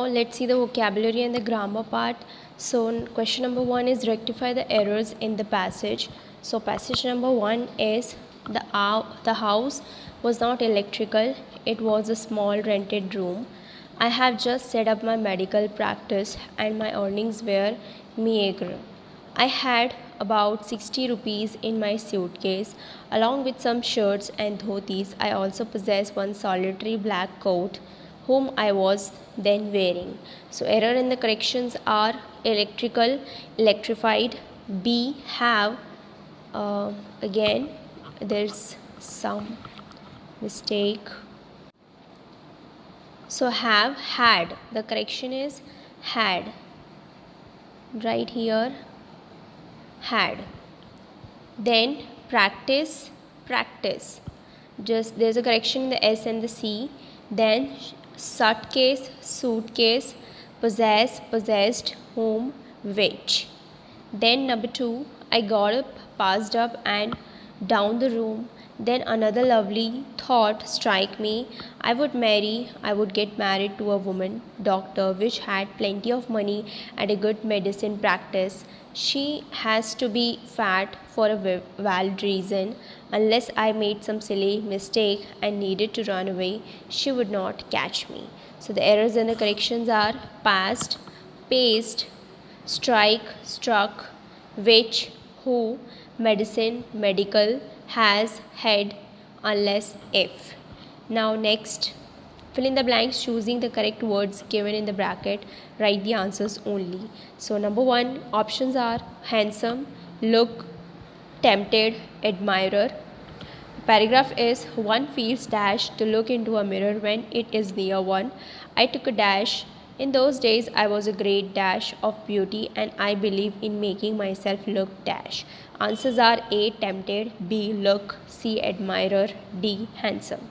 let's see the vocabulary and the grammar part. So question number 1 is rectify the errors in the passage. So passage number 1 is the house was not electrical, it was a small rented room. I have just set up my medical practice and my earnings were meager. I had about 60 rupees in my suitcase along with some shirts and dhotis. I also possess one solitary black coat whom I was then wearing. So error in the corrections are electrical, electrified, B have, again there's some mistake. So have, had, the correction is had, right here had. Then practice, practice, just there's a correction in the S and the C. Then suitcase, possess, possessed, whom, which. Then number 2, I got up, passed up and down the room. Then another lovely thought strike me. I would get married to a woman doctor which had plenty of money and a good medicine practice. She has to be fat for a valid reason. Unless I made some silly mistake and needed to run away, she would not catch me. So the errors and the corrections are past, paced, strike, struck, which, who, medicine, medical, has, had, unless, if. Now next, fill in the blanks choosing the correct words given in the bracket. Write the answers only. So number 1, options are handsome, look, tempted, admirer. Paragraph is one feels dash to look into a mirror when it is near one. I took a dash. In those days I was a great dash of beauty and I believe in making myself look dash. Answers are A, tempted, B, look, C, admirer, D, handsome.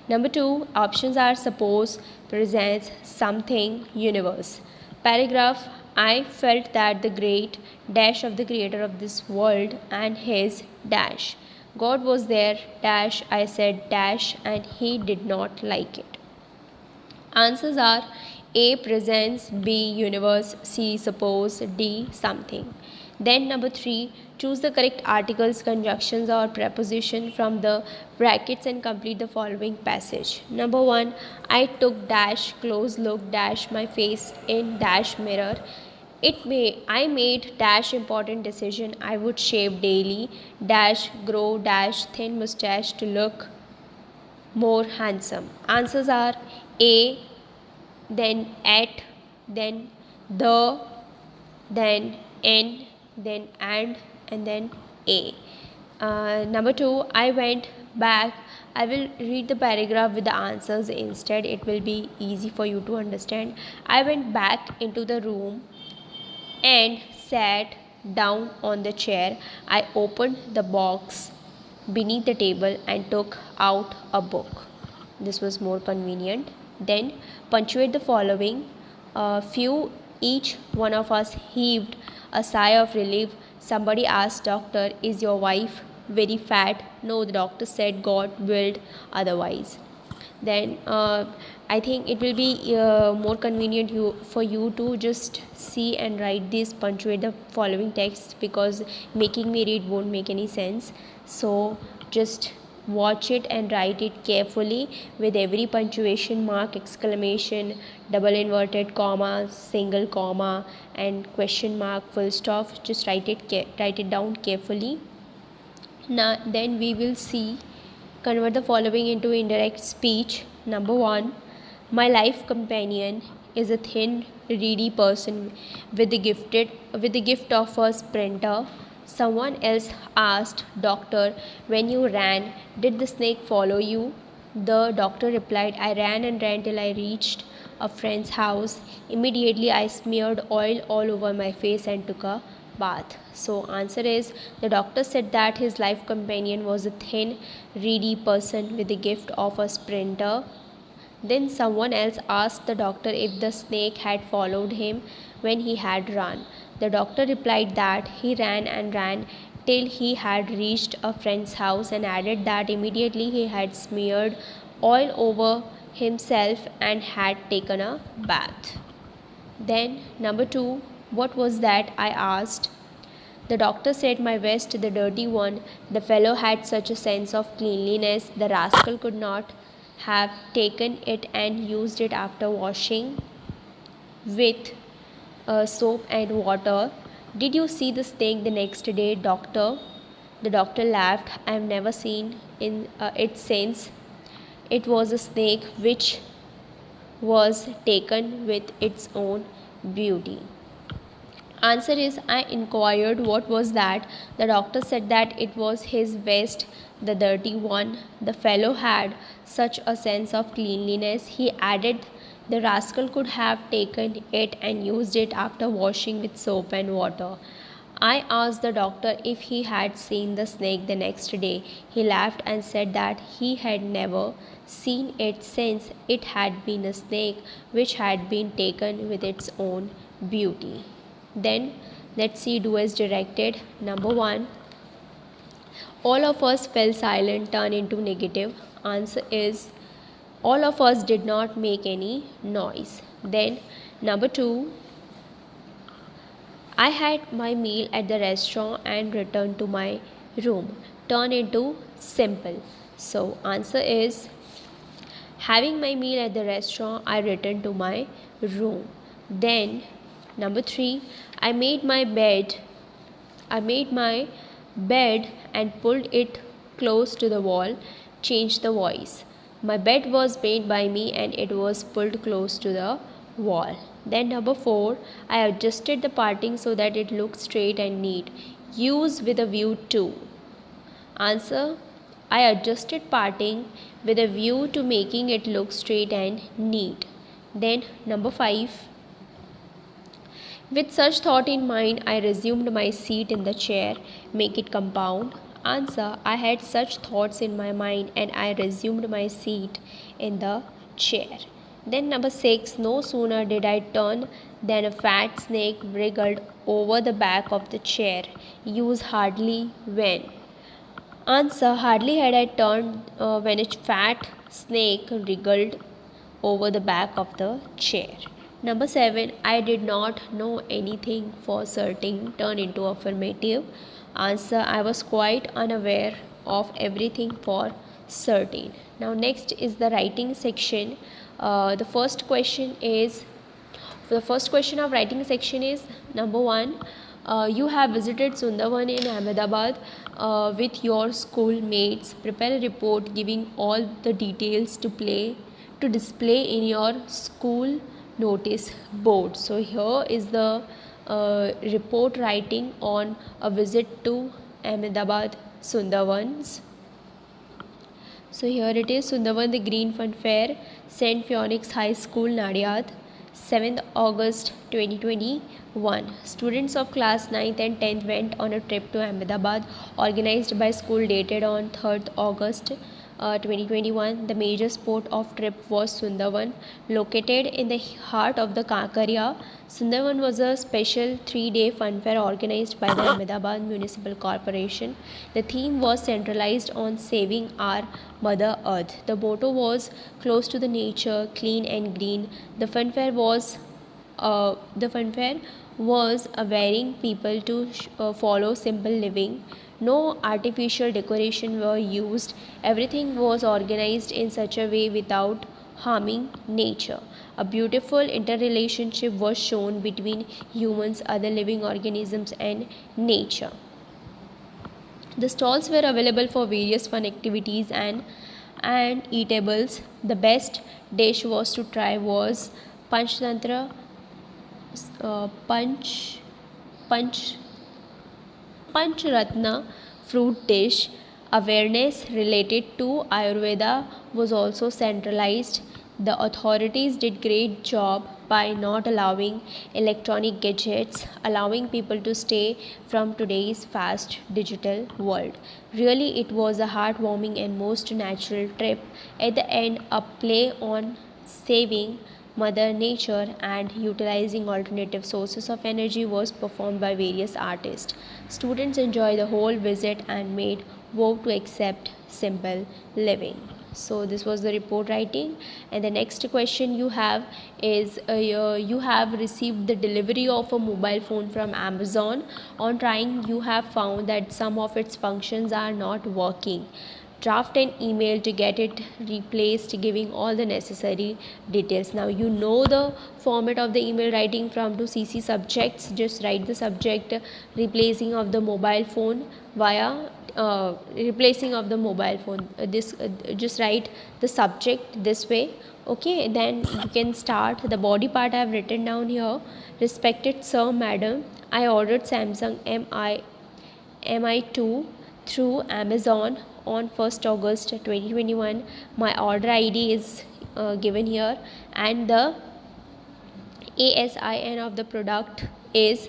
Number 2, options are suppose, presents, something, universe. Paragraph, I felt that the great dash of the creator of this world and his dash. God was there, dash, I said dash, and he did not like it. Answers are A, presents, B, universe, C, suppose, D, something. Then number 3, choose the correct articles, conjunctions or preposition from the brackets and complete the following passage. Number 1, I took dash, close look, dash my face in dash mirror. I made dash important decision. I would shave daily, dash grow, dash thin mustache to look more handsome. Answers are A, then at, then the, then in, then and then A. Number 2, I went back. I will read the paragraph with the answers instead. It will be easy for you to understand. I went back into the room and sat down on the chair. I opened the box beneath the table and took out a book. This was more convenient. Then punctuate the following. Few each one of us heaved a sigh of relief. Somebody asked doctor, is your wife very fat? No, the doctor said God willed otherwise. Then I think it will be more convenient for you to just see and write this, punctuate the following text, because making me read won't make any sense. So just watch it and write it carefully with every punctuation mark, exclamation, double inverted comma, single comma and question mark, full stop. Just write it down carefully. Now then we will see, convert the following into indirect speech. Number 1, my life companion is a thin, reedy person with the gift of a sprinter. Someone else asked doctor, when you ran, did the snake follow you? The doctor replied, I ran and ran till I reached a friend's house. Immediately I smeared oil all over my face and took a bath. So answer is, the doctor said that his life companion was a thin, reedy person with the gift of a sprinter. Then someone else asked the doctor if the snake had followed him when he had run. The doctor replied that he ran and ran till he had reached a friend's house, and added that immediately he had smeared oil over himself and had taken a bath. Then number 2, what was that, I asked. The doctor said, my vest, the dirty one. The fellow had such a sense of cleanliness, the rascal could not have taken it and used it after washing with soap and water. Did you see the snake the next day, doctor? The doctor laughed. I have never seen it since. It was a snake which was taken with its own beauty. Answer is, I inquired what was that. The doctor said that it was his vest, the dirty one. The fellow had such a sense of cleanliness, he added, the rascal could have taken it and used it after washing with soap and water. I asked the doctor if he had seen the snake the next day. He laughed and said that he had never seen it since it had been a snake which had been taken with its own beauty. Then let's see, do as directed. Number 1, all of us fell silent, turned into negative. Answer is, all of us did not make any noise. Then number 2, I had my meal at the restaurant and returned to my room. Turn into simple. So answer is, having my meal at the restaurant, I returned to my room. Then number 3, I made my bed and pulled it close to the wall. Change the voice. My bed was made by me and it was pulled close to the wall. Then number 4, I adjusted the parting so that it looked straight and neat. Use with a view to. Answer, I adjusted parting with a view to making it look straight and neat. Then number 5, with such thought in mind, I resumed my seat in the chair. Make it compound. Answer, I had such thoughts in my mind and I resumed my seat in the chair. Then number 6, no sooner did I turn than a fat snake wriggled over the back of the chair. Use hardly when. Answer, hardly had I turned when a fat snake wriggled over the back of the chair. Number 7, I did not know anything for certain. Turn into affirmative. Answer, I was quite unaware of everything for certain. Now next is the writing section. The first question of writing section is number 1. You have visited Sundarban in Ahmedabad with your schoolmates. Prepare a report giving all the details to display in your school notice board. So here is the report writing on a visit to Ahmedabad Sundarbans. So here it is, Sundarban the Green Fun Fair, St. Phoenix High School, Nadiad, 7th August 2021. Students of class 9th and 10th went on a trip to Ahmedabad organized by school dated on 3rd August 2021. The major spot of trip was Sundarban, located in the heart of the Kakaria. Sundarban was a special 3-day fun fair organized by the Ahmedabad Municipal Corporation. The theme was centralized on saving our Mother Earth. The motto was close to the nature, clean and green. The fun fair was awareing people to follow simple living. No artificial decoration were used. Everything was organized in such a way without harming nature. A beautiful interrelationship was shown between humans, other living organisms, and nature. The stalls were available for various fun activities and eatables. The best dish was to try was Panchratna fruit dish. Awareness related to Ayurveda was also centralized. The authorities did great job by not allowing electronic gadgets, allowing people to stay from today's fast digital world. Really, it was a heartwarming and most natural trip. At the end, a play on saving Mother Nature and utilizing alternative sources of energy was performed by various artists. Students enjoyed the whole visit and made vow to accept simple living. So this was the report writing. And the next question you have is you have received the delivery of a mobile phone from Amazon. On trying, you have found that some of its functions are not working. Draft an email to get it replaced, giving all the necessary details. Now you know the format of the email writing from to CC subjects. Just write the subject replacing of the mobile phone via replacing of the mobile phone. This just write the subject this way. Okay, then you can start. The body part I have written down here. Respected sir, madam, I ordered Samsung Mi2 through Amazon on 1st August 2021. My order ID is given here, and the ASIN of the product is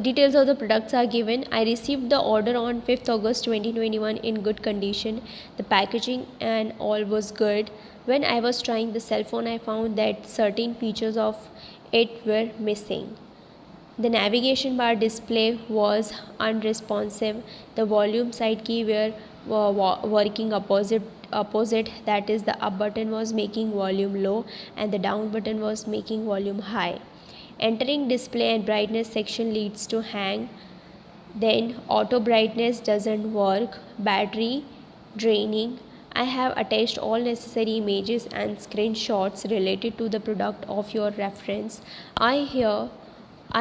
details of the products are given. I received the order on 5th August 2021 in good condition. The packaging and all was good. When I was trying the cell phone, I found that certain features of it were missing. The navigation bar display was unresponsive. The volume side key were working opposite, that is the up button was making volume low and the down button was making volume high. Entering display and brightness section leads to hang. Then auto brightness doesn't work. Battery draining. I have attached all necessary images and screenshots related to the product of your reference. I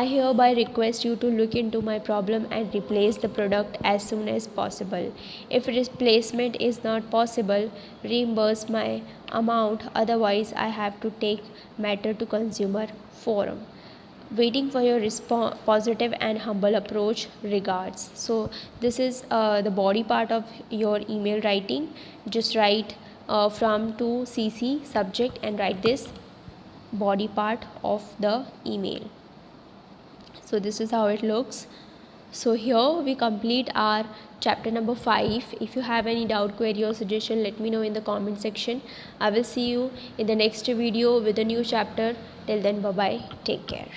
hereby request you to look into my problem and replace the product as soon as possible. If replacement is not possible, reimburse my amount, otherwise I have to take matter to consumer forum. Waiting for your positive and humble approach, regards. So this is the body part of your email writing. Just write from to CC subject and write this body part of the email. So this is how it looks. So here we complete our chapter number 5. If you have any doubt, query or suggestion, let me know in the comment section. I will see you in the next video with a new chapter. Till then, bye bye, take care.